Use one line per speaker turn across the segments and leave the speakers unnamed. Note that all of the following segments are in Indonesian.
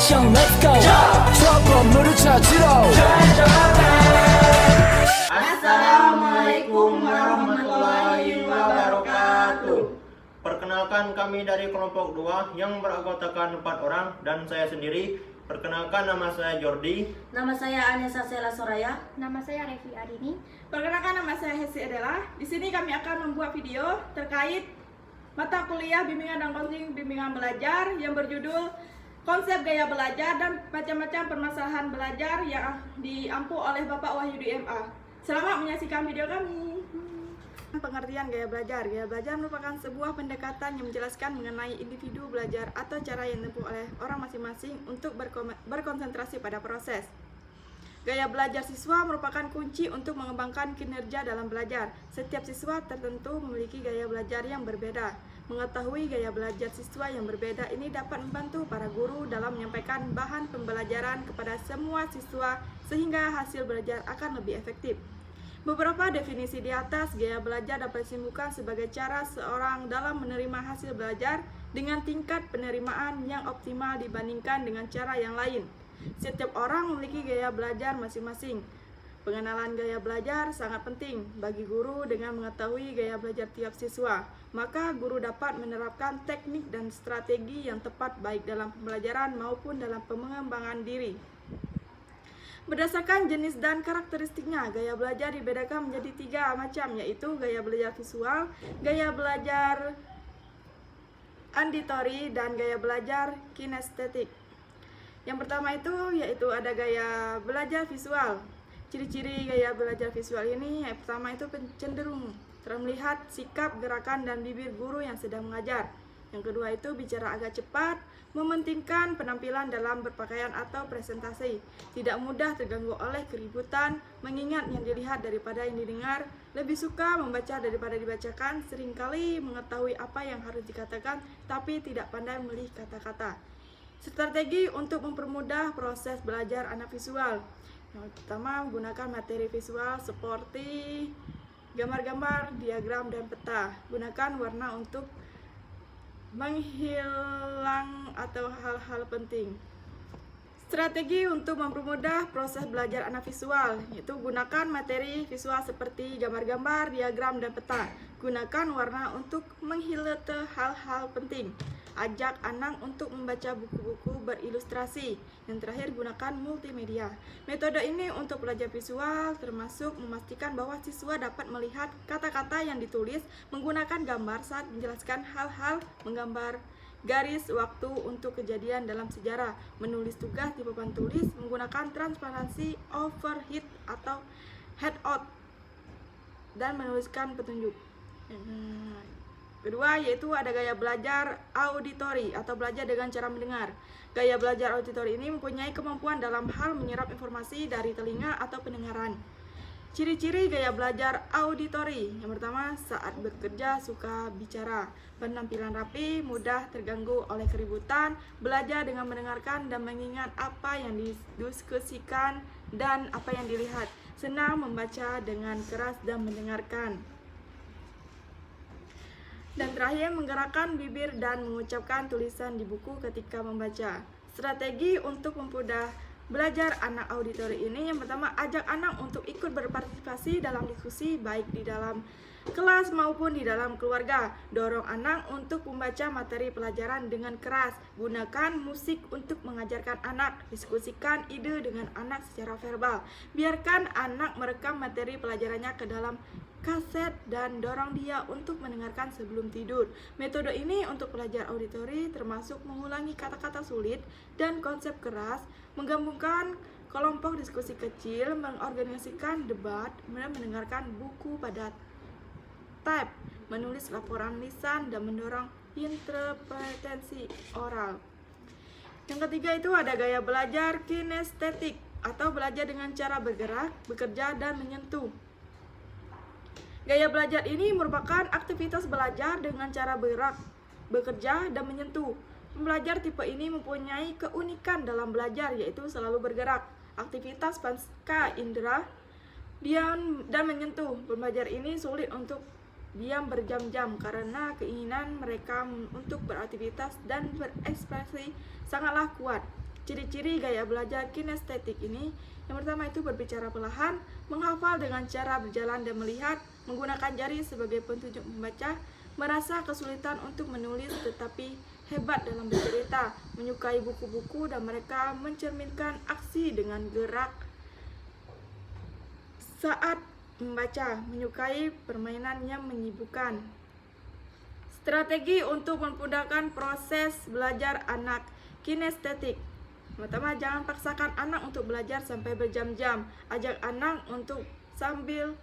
action let's go 저 건물을 찾으러
Assalamualaikum warahmatullahi wabarakatuh.
Perkenalkan, kami dari kelompok 2 yang beranggotakan 4 orang dan saya sendiri. Perkenalkan, nama saya Jordi.
Nama saya Anessa Sela Soraya.
Nama saya Revi Arini.
Perkenalkan, nama saya Hesi Adela. Di sini kami akan membuat video terkait mata kuliah bimbingan dan counseling bimbingan belajar yang berjudul Konsep Gaya Belajar dan Macam-macam Permasalahan Belajar yang diampu oleh Bapak Wahyudi MA. Selamat menyaksikan video kami. Pengertian gaya belajar. Gaya belajar merupakan sebuah pendekatan yang menjelaskan mengenai individu belajar atau cara yang ditempuh oleh orang masing-masing untuk berkonsentrasi pada proses. Gaya belajar siswa merupakan kunci untuk mengembangkan kinerja dalam belajar. Setiap siswa tertentu memiliki gaya belajar yang berbeda. Mengetahui gaya belajar siswa yang berbeda ini dapat membantu para guru dalam menyampaikan bahan pembelajaran kepada semua siswa sehingga hasil belajar akan lebih efektif. Beberapa definisi di atas gaya belajar dapat disimpulkan sebagai cara seorang dalam menerima hasil belajar dengan tingkat penerimaan yang optimal dibandingkan dengan cara yang lain. Setiap orang memiliki gaya belajar masing-masing. Pengenalan gaya belajar sangat penting bagi guru dengan mengetahui gaya belajar tiap siswa. Maka guru dapat menerapkan teknik dan strategi yang tepat baik dalam pembelajaran maupun dalam pengembangan diri. Berdasarkan jenis dan karakteristiknya, gaya belajar dibedakan menjadi 3 macam, yaitu gaya belajar visual, gaya belajar auditori, dan gaya belajar kinestetik. Yang pertama yaitu ada gaya belajar visual. Ciri-ciri gaya belajar visual ini yang pertama itu cenderung terlihat sikap, gerakan, dan bibir guru yang sedang mengajar. Yang kedua itu bicara agak cepat, mementingkan penampilan dalam berpakaian atau presentasi, tidak mudah terganggu oleh keributan, mengingat yang dilihat daripada yang didengar, lebih suka membaca daripada dibacakan, seringkali mengetahui apa yang harus dikatakan tapi tidak pandai memilih kata-kata. Strategi untuk mempermudah proses belajar anak visual. Yang pertama, menggunakan materi visual seperti gambar-gambar, diagram, dan peta. Gunakan warna untuk menghilang atau hal-hal penting. Strategi untuk mempermudah proses belajar anak visual, yaitu gunakan materi visual seperti gambar-gambar, diagram, dan peta. Gunakan warna untuk menghilang hal-hal penting. Ajak anak untuk membaca buku-buku berilustrasi. Yang terakhir, gunakan multimedia. Metode ini untuk belajar visual termasuk memastikan bahwa siswa dapat melihat kata-kata yang ditulis, menggunakan gambar saat menjelaskan hal-hal, menggambar garis waktu untuk kejadian dalam sejarah, menulis tugas di papan tulis, menggunakan transparansi, overhead atau headout, dan menuliskan petunjuk. Kedua yaitu ada gaya belajar auditori atau belajar dengan cara mendengar. Gaya belajar auditori ini mempunyai kemampuan dalam hal menyerap informasi dari telinga atau pendengaran. Ciri-ciri gaya belajar auditori. Yang pertama, saat bekerja suka bicara, penampilan rapi, mudah terganggu oleh keributan, belajar dengan mendengarkan dan mengingat apa yang didiskusikan dan apa yang dilihat, senang membaca dengan keras dan mendengarkan. Dan terakhir, menggerakkan bibir dan mengucapkan tulisan di buku ketika membaca. Strategi untuk mempermudah belajar anak auditori ini, yang pertama, ajak anak untuk ikut berpartisipasi dalam diskusi baik di dalam kelas maupun di dalam keluarga. Dorong anak untuk membaca materi pelajaran dengan keras. Gunakan musik untuk mengajarkan anak. Diskusikan ide dengan anak secara verbal. Biarkan anak merekam materi pelajarannya ke dalam kaset dan dorong dia untuk mendengarkan sebelum tidur. Metode ini untuk pelajar auditori termasuk mengulangi kata-kata sulit dan konsep keras, menggabungkan kelompok diskusi kecil, mengorganisasikan debat, mendengarkan buku pada tab, menulis laporan lisan, dan mendorong interpretasi oral. Yang ketiga itu ada gaya belajar kinestetik atau belajar dengan cara bergerak, bekerja, dan menyentuh. Gaya belajar ini merupakan aktivitas belajar dengan cara bergerak, bekerja, dan menyentuh. Pembelajar tipe ini mempunyai keunikan dalam belajar, yaitu selalu bergerak. Aktivitas pasca indera, diam, dan menyentuh. Pembelajar ini sulit untuk diam berjam-jam karena keinginan mereka untuk beraktivitas dan berekspresi sangatlah kuat. Ciri-ciri gaya belajar kinestetik ini, yang pertama itu berbicara perlahan, menghafal dengan cara berjalan dan melihat, menggunakan jari sebagai petunjuk membaca, merasa kesulitan untuk menulis tetapi hebat dalam bercerita, menyukai buku-buku dan mereka mencerminkan aksi dengan gerak saat membaca, menyukai permainan yang menyibukkan. Strategi untuk memudahkan proses belajar anak kinestetik. Pertama, jangan paksakan anak untuk belajar sampai berjam-jam. Ajak anak untuk sambil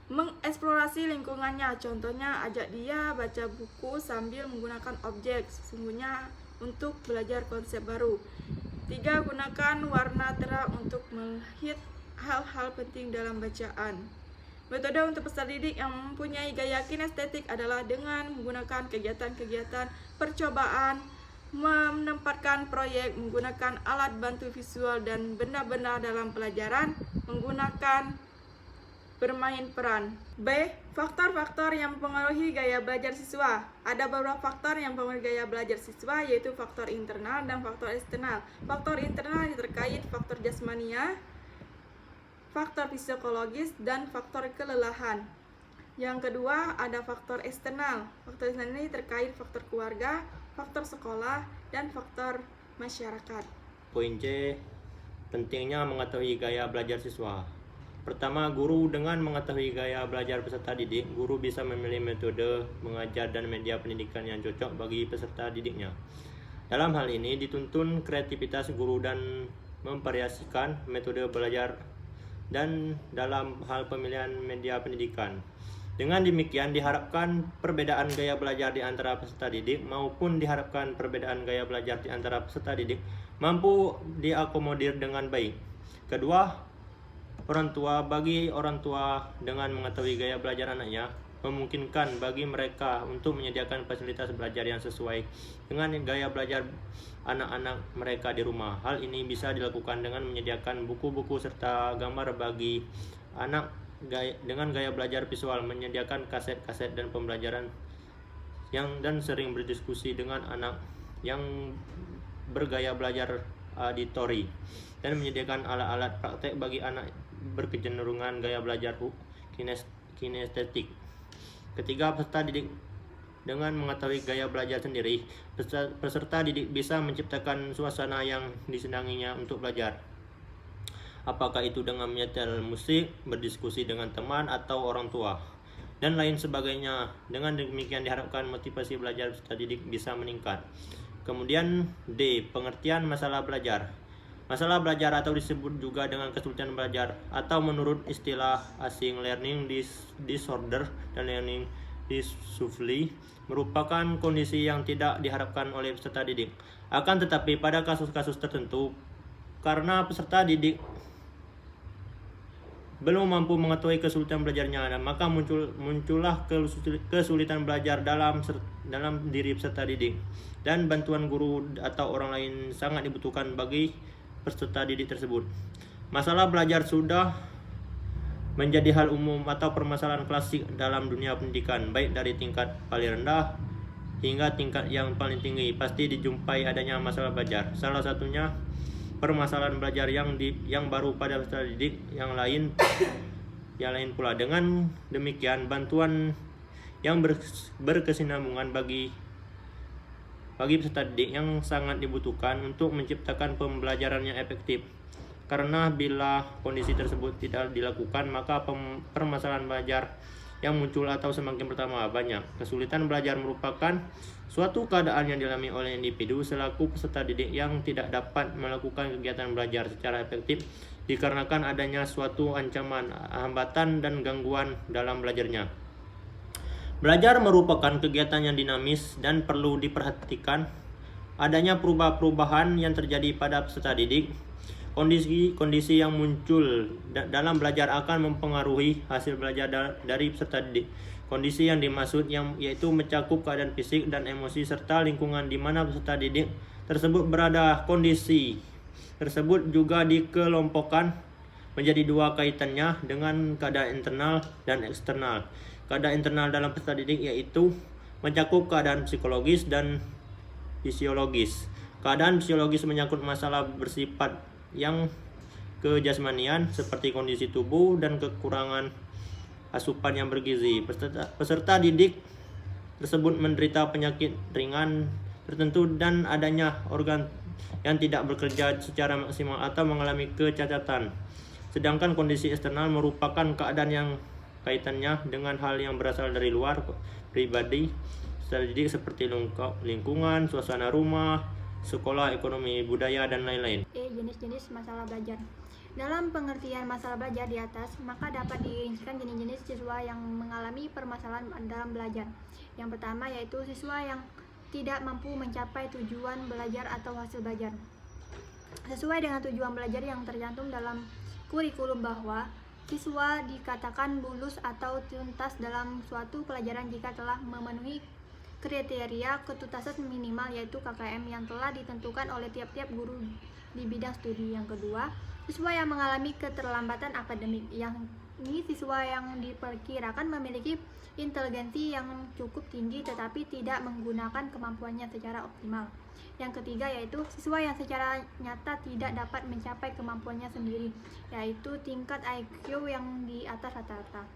mengeksplorasi lingkungannya. Contohnya, ajak dia baca buku sambil menggunakan objek, sesungguhnya untuk belajar konsep baru. 3. Gunakan warna terang untuk melihat hal-hal penting dalam bacaan. Metode untuk peserta didik yang mempunyai gaya kinestetik adalah dengan menggunakan kegiatan-kegiatan percobaan, menempatkan proyek, menggunakan alat bantu visual dan benda-benda dalam pelajaran, menggunakan bermain peran. B. Faktor-faktor yang mempengaruhi gaya belajar siswa. Ada beberapa faktor yang mempengaruhi gaya belajar siswa, yaitu faktor internal dan faktor eksternal. Faktor internal yang terkait faktor jasmania, faktor psikologis, dan faktor kelelahan. Yang kedua, ada faktor eksternal. Faktor eksternal ini terkait faktor keluarga, faktor sekolah, dan faktor masyarakat.
Poin C, pentingnya mengetahui gaya belajar siswa. Pertama, guru dengan mengetahui gaya belajar peserta didik, guru bisa memilih metode mengajar dan media pendidikan yang cocok bagi peserta didiknya. Dalam hal ini dituntun kreativitas guru dan memvariasikan metode belajar dan dalam hal pemilihan media pendidikan. Dengan demikian diharapkan perbedaan gaya belajar di antara peserta didik maupun diharapkan perbedaan gaya belajar di antara peserta didik mampu diakomodir dengan baik. Kedua, bagi orang tua dengan mengetahui gaya belajar anaknya memungkinkan bagi mereka untuk menyediakan fasilitas belajar yang sesuai dengan gaya belajar anak-anak mereka di rumah. Hal ini bisa dilakukan dengan menyediakan buku-buku serta gambar bagi anak dengan gaya belajar visual, menyediakan kaset-kaset dan pembelajaran dan sering berdiskusi dengan anak yang bergaya belajar auditori, dan menyediakan alat-alat praktek bagi anak berkecenderungan gaya belajar kinestetik. Ketiga, peserta didik dengan mengetahui gaya belajar sendiri, peserta didik bisa menciptakan suasana yang disenanginya untuk belajar. Apakah itu dengan menyetel musik, berdiskusi dengan teman atau orang tua, dan lain sebagainya. Dengan demikian diharapkan motivasi belajar peserta didik bisa meningkat. Kemudian D. Pengertian masalah belajar. Masalah belajar atau disebut juga dengan kesulitan belajar atau menurut istilah asing learning disorder dan learning difficulty merupakan kondisi yang tidak diharapkan oleh peserta didik. Akan tetapi pada kasus-kasus tertentu, karena peserta didik belum mampu mengetahui kesulitan belajarnya, maka muncullah kesulitan belajar dalam diri peserta didik, dan bantuan guru atau orang lain sangat dibutuhkan bagi peserta didik tersebut. Masalah belajar sudah menjadi hal umum atau permasalahan klasik dalam dunia pendidikan, baik dari tingkat paling rendah hingga tingkat yang paling tinggi. Pasti dijumpai adanya masalah belajar. Salah satunya permasalahan belajar yang baru pada peserta didik yang lain pula. Dengan demikian, bantuan yang berkesinambungan bagi peserta didik yang sangat dibutuhkan untuk menciptakan pembelajaran yang efektif. Karena bila kondisi tersebut tidak dilakukan, maka permasalahan belajar yang muncul atau semakin pertama banyak. Kesulitan belajar merupakan suatu keadaan yang dialami oleh individu selaku peserta didik yang tidak dapat melakukan kegiatan belajar secara efektif dikarenakan adanya suatu ancaman, hambatan, dan gangguan dalam belajarnya. Belajar merupakan kegiatan yang dinamis dan perlu diperhatikan adanya perubahan-perubahan yang terjadi pada peserta didik. Kondisi yang muncul dalam belajar akan mempengaruhi hasil belajar dari peserta didik. Kondisi yang dimaksud yaitu mencakup keadaan fisik dan emosi serta lingkungan di mana peserta didik tersebut berada. Kondisi tersebut juga dikelompokkan menjadi dua kaitannya dengan keadaan internal dan eksternal. Keadaan internal dalam peserta didik yaitu mencakup keadaan psikologis dan fisiologis. Keadaan fisiologis menyangkut masalah bersifat yang kejasmanian seperti kondisi tubuh dan kekurangan asupan yang bergizi. Peserta didik tersebut menderita penyakit ringan tertentu dan adanya organ yang tidak bekerja secara maksimal atau mengalami kecacatan. Sedangkan kondisi eksternal merupakan keadaan yang kaitannya dengan hal yang berasal dari luar pribadi secara didik seperti lingkungan, suasana rumah, sekolah, ekonomi, budaya, dan lain-lain.
Jenis-jenis masalah belajar. Dalam pengertian masalah belajar di atas, maka dapat dirincikan jenis-jenis siswa yang mengalami permasalahan dalam belajar. Yang pertama yaitu siswa yang tidak mampu mencapai tujuan belajar atau hasil belajar. Sesuai dengan tujuan belajar yang tercantum dalam kurikulum bahwa siswa dikatakan lulus atau tuntas dalam suatu pelajaran jika telah memenuhi kriteria ketuntasan minimal yaitu KKM yang telah ditentukan oleh tiap-tiap guru di bidang studi. Yang kedua, siswa yang mengalami keterlambatan akademik. Yang ini siswa yang diperkirakan memiliki inteligensi yang cukup tinggi tetapi tidak menggunakan kemampuannya secara optimal. Yang ketiga yaitu siswa yang secara nyata tidak dapat mencapai kemampuannya sendiri, yaitu tingkat IQ yang di atas rata-rata.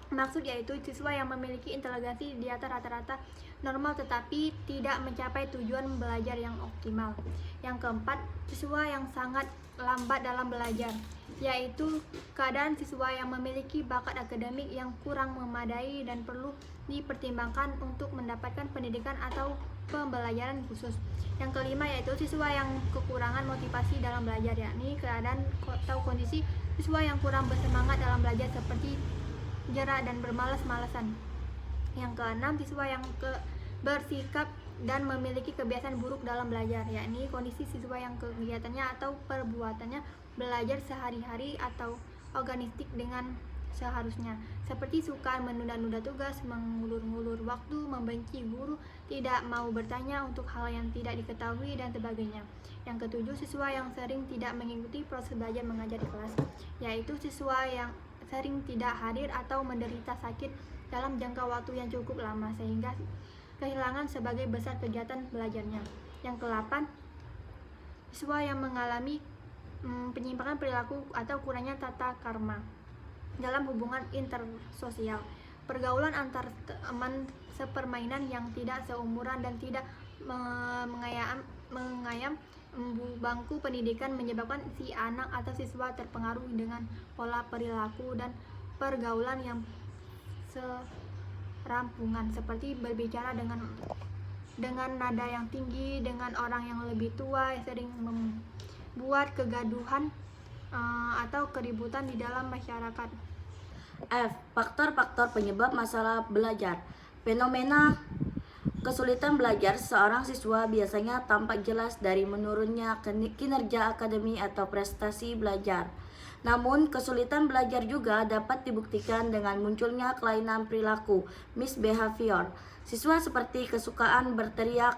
Maksud yaitu siswa yang memiliki inteligensi di atas rata-rata normal tetapi tidak mencapai tujuan belajar yang optimal. Yang keempat, siswa yang sangat lambat dalam belajar, yaitu keadaan siswa yang memiliki bakat akademik yang kurang memadai dan perlu dipertimbangkan untuk mendapatkan pendidikan atau pembelajaran khusus. Yang kelima yaitu siswa yang kekurangan motivasi dalam belajar, yakni keadaan atau kondisi siswa yang kurang bersemangat dalam belajar seperti jerak dan bermalas-malasan. Yang keenam, siswa yang bersikap dan memiliki kebiasaan buruk dalam belajar, yakni kondisi siswa yang kegiatannya atau perbuatannya belajar sehari-hari atau organistik dengan seharusnya, seperti suka menunda-nunda tugas, mengulur-ngulur waktu, membenci guru, tidak mau bertanya untuk hal yang tidak diketahui, dan sebagainya. Yang ketujuh, siswa yang sering tidak mengikuti proses belajar mengajar di kelas, yaitu siswa yang sering tidak hadir atau menderita sakit dalam jangka waktu yang cukup lama sehingga kehilangan sebagai besar kegiatan belajarnya. Yang ke-8, siswa yang mengalami penyimpangan perilaku atau kurangnya tata krama dalam hubungan intersosial, pergaulan antar teman sepermainan yang tidak seumuran dan tidak mengayam bangku pendidikan menyebabkan si anak atau siswa terpengaruh dengan pola perilaku dan pergaulan yang serampungan, seperti berbicara dengan nada yang tinggi dengan orang yang lebih tua, yang sering membuat kegaduhan atau keributan di dalam masyarakat.
F. Faktor-faktor penyebab masalah belajar. Fenomena kesulitan belajar seorang siswa biasanya tampak jelas dari menurunnya kinerja akademi atau prestasi belajar. Namun, kesulitan belajar juga dapat dibuktikan dengan munculnya kelainan perilaku, misbehavior. Siswa seperti kesukaan berteriak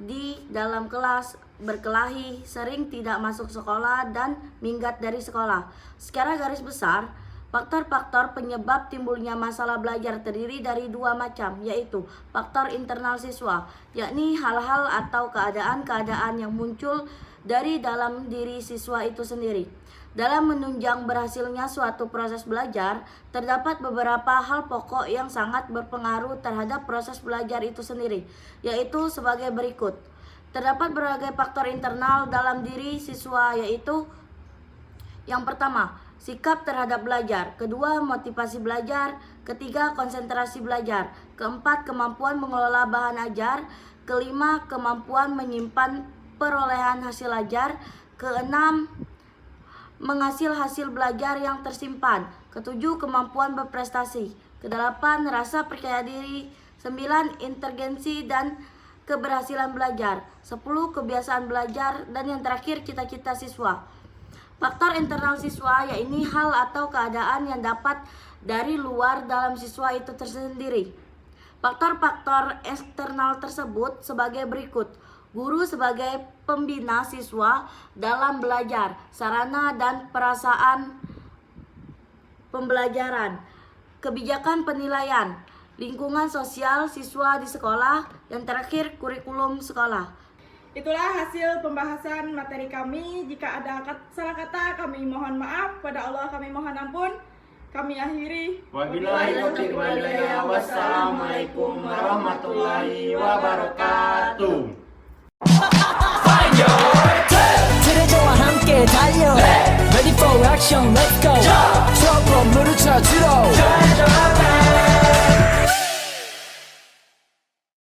di dalam kelas, berkelahi, sering tidak masuk sekolah, dan minggat dari sekolah. Secara garis besar, faktor-faktor penyebab timbulnya masalah belajar terdiri dari dua macam, yaitu faktor internal siswa, yakni hal-hal atau keadaan-keadaan yang muncul dari dalam diri siswa itu sendiri. Dalam menunjang berhasilnya suatu proses belajar, terdapat beberapa hal pokok yang sangat berpengaruh terhadap proses belajar itu sendiri, yaitu sebagai berikut. Terdapat berbagai faktor internal dalam diri siswa, yaitu yang pertama, sikap terhadap belajar. Kedua, motivasi belajar. Ketiga, konsentrasi belajar. Keempat, kemampuan mengelola bahan ajar. Kelima, kemampuan menyimpan perolehan hasil ajar. Keenam, menghasil hasil belajar yang tersimpan. Ketujuh, kemampuan berprestasi. Kedelapan, rasa percaya diri. 9, inteligensi dan keberhasilan belajar. 10, kebiasaan belajar. Dan yang terakhir, cita-cita siswa. Faktor internal siswa, yaitu hal atau keadaan yang dapat dari luar dalam siswa itu tersendiri. Faktor-faktor eksternal tersebut sebagai berikut. Guru sebagai pembina siswa dalam belajar, sarana dan perasaan pembelajaran, kebijakan penilaian, lingkungan sosial siswa di sekolah, dan terakhir kurikulum sekolah.
Itulah hasil pembahasan materi kami. Jika ada salah kata, kami mohon maaf. Pada Allah kami mohon ampun. Kami akhiri.
Wabillahi taufiq wal hidayah. Wassalamualaikum warahmatullahi wabarakatuh.
트레저와 함께 달려 Ready for action, let's go 트러블 물을 찾으러